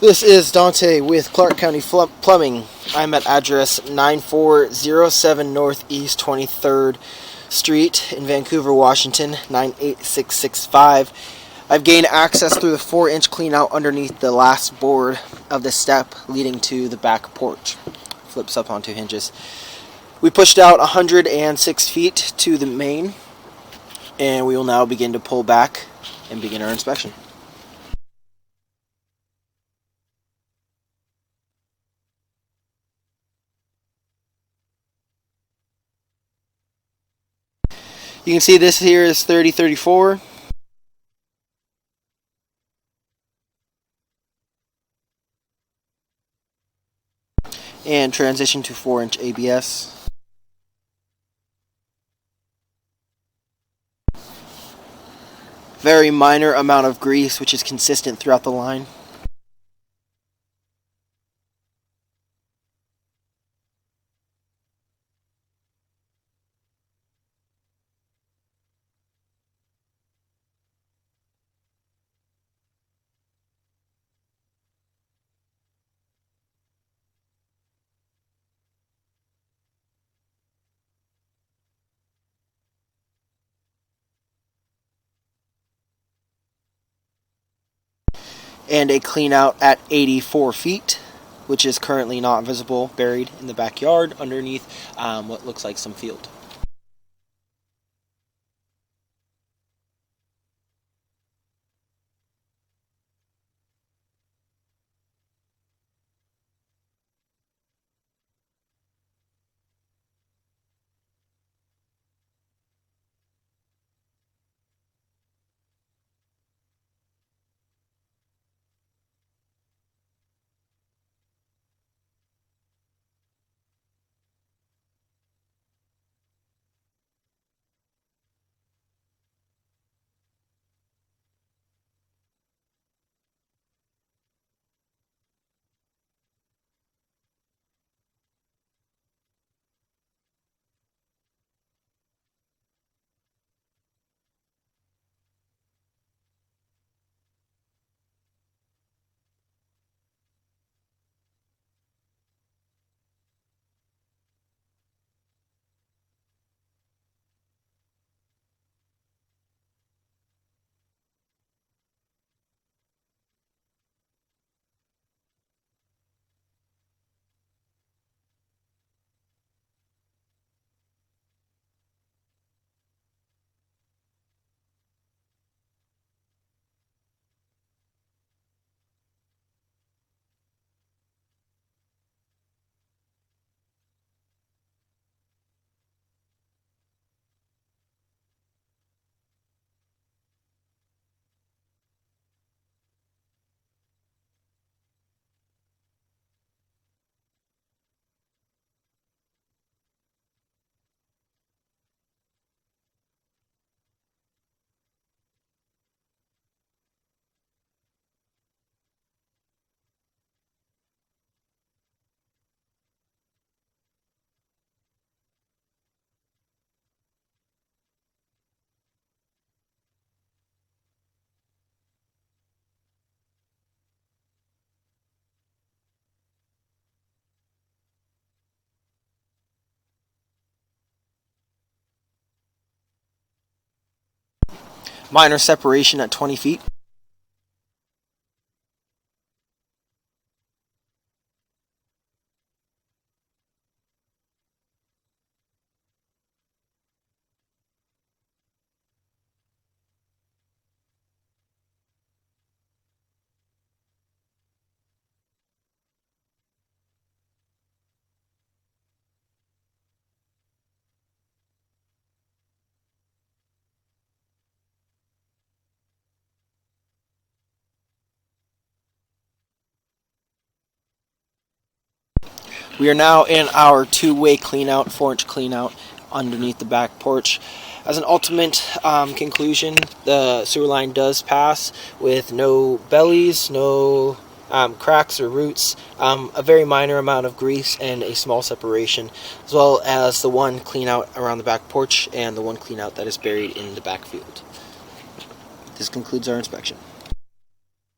This is Dante with Clark County Plumbing. I'm at address 9407 Northeast 23rd Street in Vancouver, Washington, 98665. I've gained access through the 4-inch clean out underneath the last board of the step leading to the back porch. Flips up onto hinges. We pushed out 106 feet to the main, and we will now begin to pull back and begin our inspection. You can see this here is 3034. And transition to 4-inch ABS. Very minor amount of grease, which is consistent throughout the line. And a clean out at 84 feet, which is currently not visible, buried in the backyard underneath what looks like some field. Minor separation at 20 feet. We are now in our two-way clean out, 4-inch clean out underneath the back porch. As an ultimate conclusion, the sewer line does pass with no bellies, no cracks or roots, a very minor amount of grease and a small separation, as well as the one clean out around the back porch and the one clean out that is buried in the back field. This concludes our inspection.